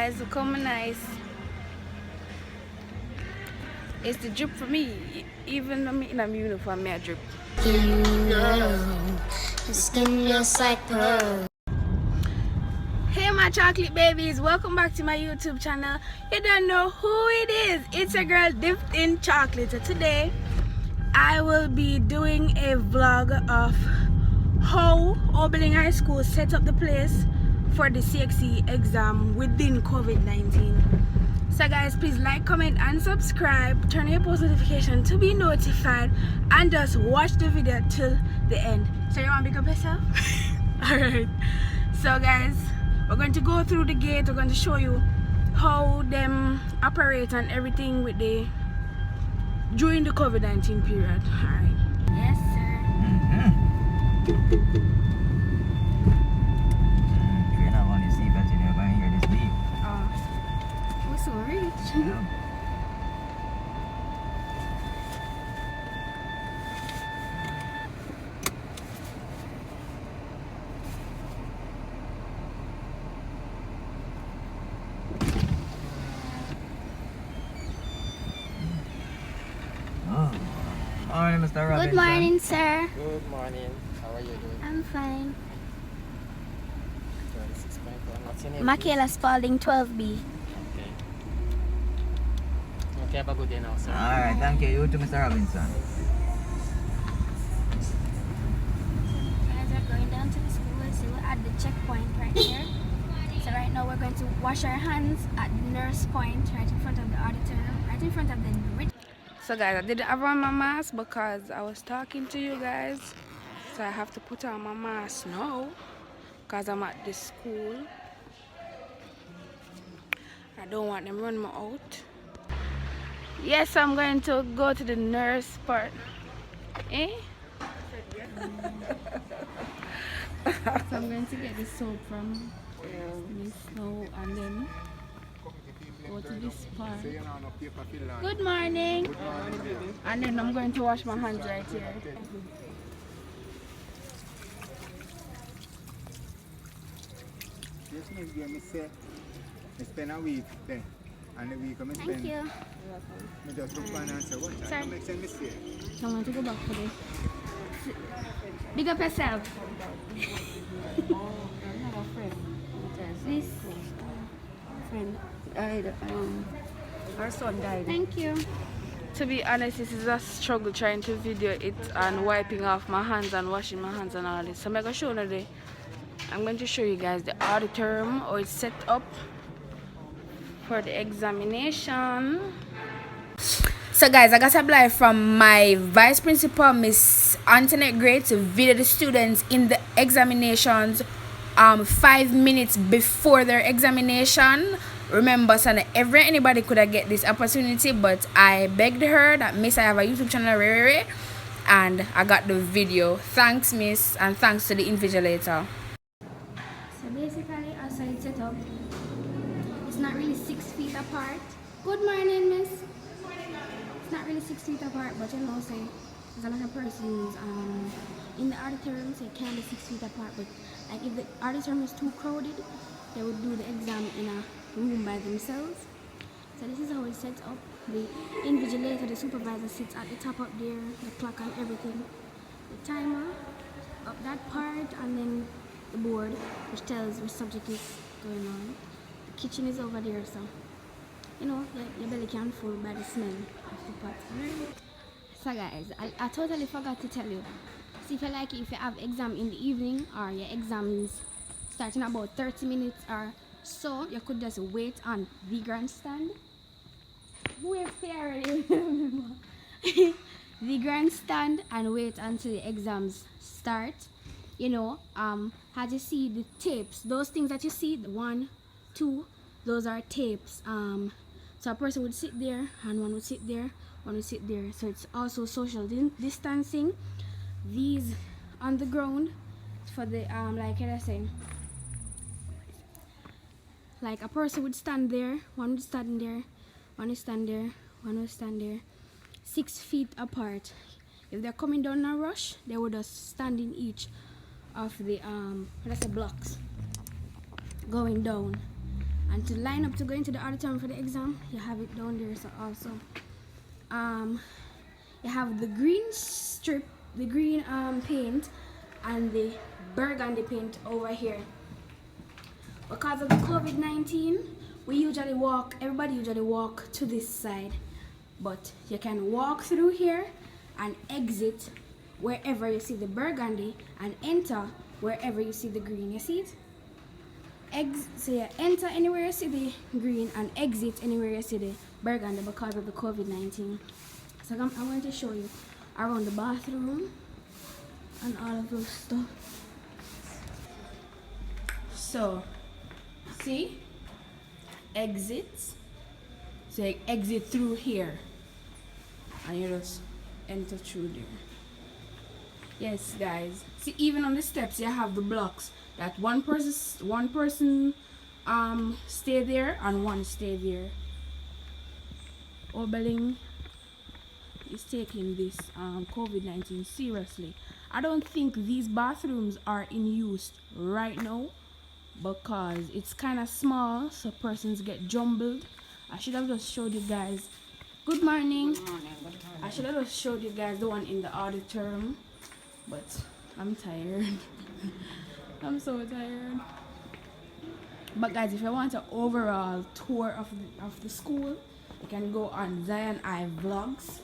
guys, come nice. It's the drip for me. Even though I'm in uniform, I drip. Skin just like pearl. Hey my chocolate babies, welcome back to my YouTube channel. You don't know who it is. It's a girl dipped in chocolate. So today I will be doing a vlog of how Oberlin High School set up the place for the CXC exam within COVID-19. So guys, please like, comment and subscribe, turn on your post notification to be notified, and just watch the video till the end. So you want to pick up yourself? Alright, so guys, we're going to go through the gate. We're going to show you how them operate and everything with the during the COVID-19 period. Alright. Yes sir. You're not on your seatbelt, you never hear this beep. We're so rich. Yeah. Morning, Mr. Robinson. Good morning, sir. Good morning. How are you doing? I'm fine. 26.1. What's your name? Makhalia Spalding, 12B. Okay. Okay, have a good day now, sir. Alright, thank you. You too, Mr. Robinson. Guys, we're going down to the school, so we're at the checkpoint right here. So right now we're going to wash our hands at the nurse point right in front of the auditorium, right in front of the So guys, I didn't have on my mask because I was talking to you guys. So I have to put on my mask now because I'm at this school. I don't want them run me out. Yes, I'm going to go to the nurse part. Eh? So I'm going to get the soap from this now and then go to this part. Good morning. And then I'm going to wash my hands right here. Yes, Miss Game, I spend a week there. And the week I spend. Thank you. I just look and answer what I make sense mistake. So I'm going to go back for this. Big up yourself. This friend died. Our son died. Thank you. To be honest, this is a struggle trying to video it and wiping off my hands and washing my hands and all this. So I'm going to show you today. I'm going to show you guys the auditorium or it's set up for the examination. So guys, I got a blind from my vice principal, Miss Antoinette Gray, to video the students in the examinations 5 minutes before their examination. Remember, son, anybody could have get this opportunity, but I begged her that Miss, I have a YouTube channel, and I got the video. Thanks, Miss, and thanks to the invigilator. So basically, outside it's set up, it's not really 6 feet apart. Good morning, miss. It's not really 6 feet apart, but you know, say there's a lot of persons in the auditorium, so it can be 6 feet apart. But like if the auditorium is too crowded, they would do the exam in a room by themselves. So this is how it's set up. The invigilator, the supervisor, sits at the top up there, the clock and everything. The timer up that part, and then the board which tells which subject is going on. The kitchen is over there, so you know your belly can full by the smell of the pot. So guys, I totally forgot to tell you. See, if you like it, if you have exam in the evening or your exams starting about 30 minutes or so, you could just wait on the grandstand. We're fair the grandstand and wait until the exams start. You know, as you see the tapes, those things that you see, the 1, 2, those are tapes. So a person would sit there and one would sit there, one would sit there. So it's also social distancing. These on the ground for the like I was saying, like a person would stand there, one would stand there, one would stand there, one would stand there, 6 feet apart. If they're coming down a rush, they would just stand in each of the let's say blocks going down, And to line up to go into the auditorium for the exam, you have it down there. So also, you have the green strip, the green paint, and the burgundy paint over here. Because of the COVID-19, everybody usually walk to this side, but you can walk through here and exit wherever you see the burgundy and enter wherever you see the green. You see it? So you enter anywhere you see the green and exit anywhere you see the burgundy because of the COVID-19. So I'm going to show you around the bathroom and all of those stuff. So, see? Exit. So you exit through here and you just enter through there. Yes, guys. See, even on the steps you have the blocks that one person stay there and one stay there. Oberlin is taking this COVID-19 seriously. I don't think these bathrooms are in use right now because it's kind of small, so persons get jumbled. I should have just showed you guys. Good morning. Good morning. I should have just showed you guys the one in the auditorium, but I'm tired. I'm so tired. But guys, if you want an overall tour of the school, you can go on Zion I Vlogs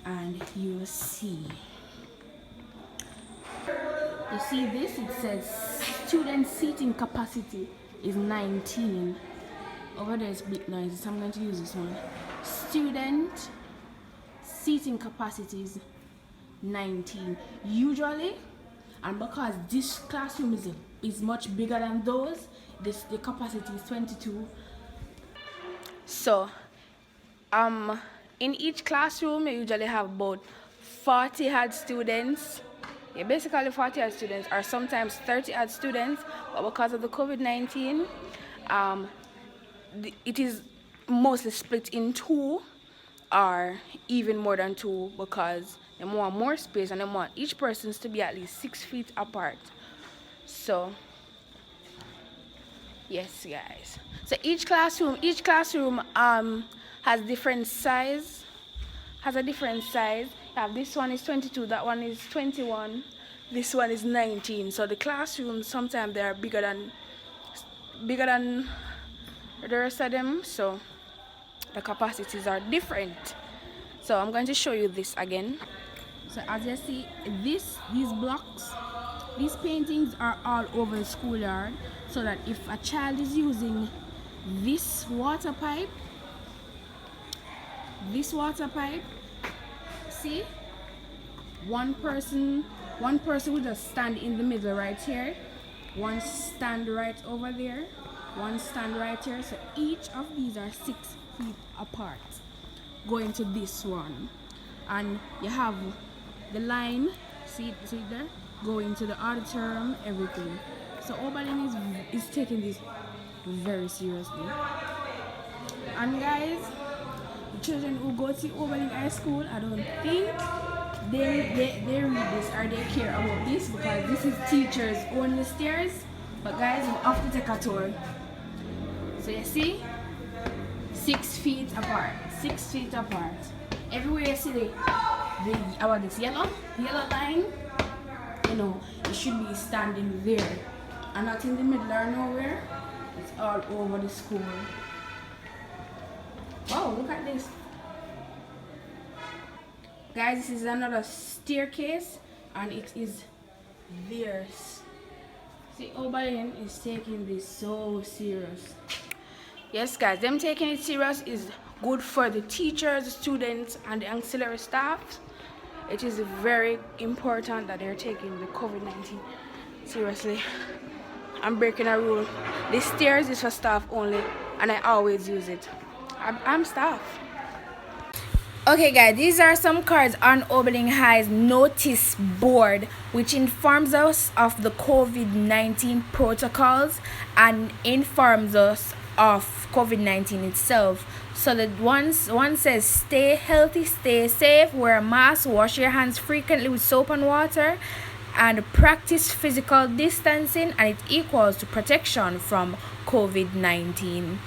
and you will see. You see this? It says student seating capacity is 19. Over there it's a bit noisy, so I'm going to use this one. Student seating capacity is 19. Usually, and because this classroom is much bigger than those, the capacity is 22. So, in each classroom you usually have about 40 odd students. Yeah, basically 40 odd students, or sometimes 30 odd students, but because of the COVID-19, it is mostly split in two or even more than two because they want more space and they want each person to be at least 6 feet apart. So yes, guys. So each classroom has different size. Has a different size. You have this one is 22, that one is 21, this one is 19. So the classrooms sometimes they are bigger than the rest of them. So the capacities are different. So I'm going to show you this again. So as you see, these blocks, these paintings are all over the schoolyard, so that if a child is using this water pipe, see, one person will just stand in the middle right here, one stand right over there, one stand right here. So each of these are 6 feet apart going to this one, and you have the line, see there, going to the auditorium, everything. So Oberlin is taking this very seriously. And guys, the children who go to Oberlin High School, I don't think they read this or they care about this, because this is teachers only stairs. But guys, you have to take a tour. So you see, 6 feet apart, 6 feet apart. Everywhere you see this yellow line, you know, it should be standing there and not in the middle or nowhere. It's all over the school. Wow, look at this. Guys, this is another staircase and it is theirs. See, Oberlin is taking this so serious. Yes, guys, them taking it serious is good for the teachers, the students, and the auxiliary staff. It is very important that they're taking the COVID-19 seriously. I'm breaking a rule. The stairs is for staff only, and I always use it. I'm staff. Okay guys, these are some cards on Oberlin High's notice board, which informs us of the COVID-19 protocols and informs us of COVID-19 itself. So the one says stay healthy, stay safe, wear a mask, wash your hands frequently with soap and water, and practice physical distancing, and it equals to protection from COVID-19.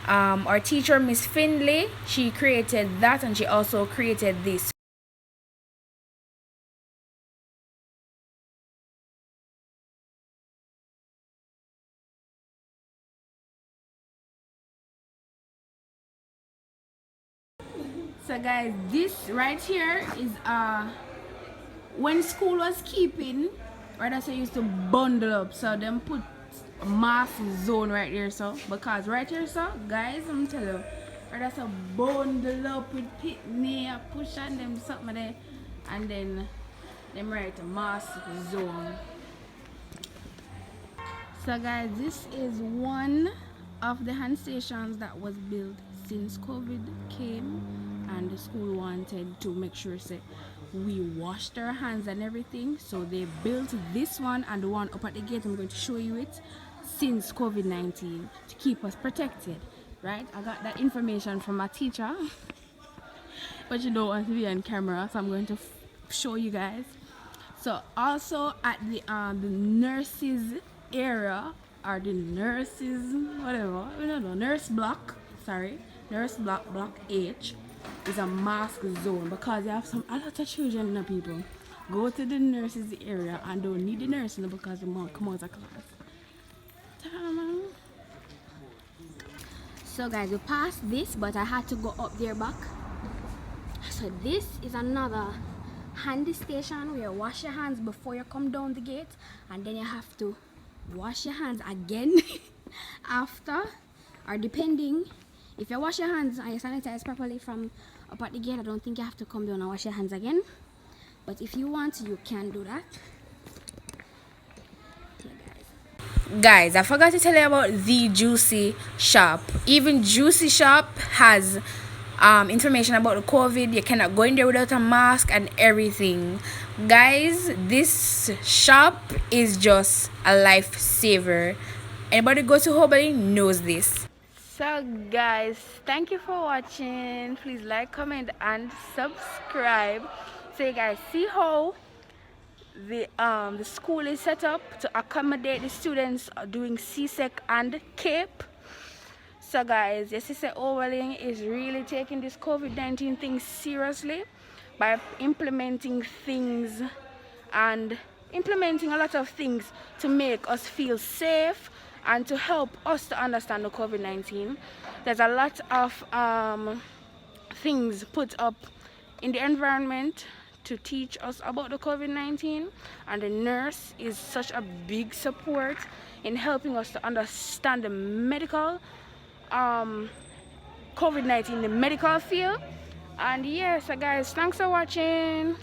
Our teacher, Miss Findlay, she created that, and she also created this. So guys, this right here is when school was keeping, right, that's I used to bundle up, so them put a mask zone right there, so because right here, so guys, I'm telling you, right, that's a bundle up with pitney, push on them something there, and then them right a mask zone. So guys, this is one of the hand stations that was built since COVID came, and the school wanted to make sure say we washed our hands and everything, so they built this one and the one up at the gate. I'm going to show you it, since COVID-19, to keep us protected, right? I got that information from my teacher but you don't want to be on camera, so I'm going to show you guys. So also at the nurses area, or the nurses whatever, I don't know, nurse block, sorry, nurse block, block H, is a mask zone, because you have a lot of children and people go to the nurses area and don't need the nursing because the mom come out of class. So guys, we passed this, but I had to go up there back. So this is another handy station where you wash your hands before you come down the gate, and then you have to wash your hands again after, or depending, if you wash your hands and you sanitize properly from up at the gate, I don't think you have to come down and wash your hands again, but if you want to, you can do that. Guys, I forgot to tell you about the Juicy Shop. Even Juicy Shop has information about the COVID. You cannot go in there without a mask and everything. Guys, this shop is just a lifesaver. Anybody go to Oberlin knows this. So guys, thank you for watching. Please like, comment and subscribe, so you guys see how the school is set up to accommodate the students doing CSEC and CAPE. So guys, yes, sister Oberlin is really taking this COVID-19 thing seriously by implementing things and implementing a lot of things to make us feel safe and to help us to understand the COVID-19. There's a lot of things put up in the environment to teach us about the COVID-19, and the nurse is such a big support in helping us to understand the medical COVID-19, the medical field. And yes, guys, thanks for watching.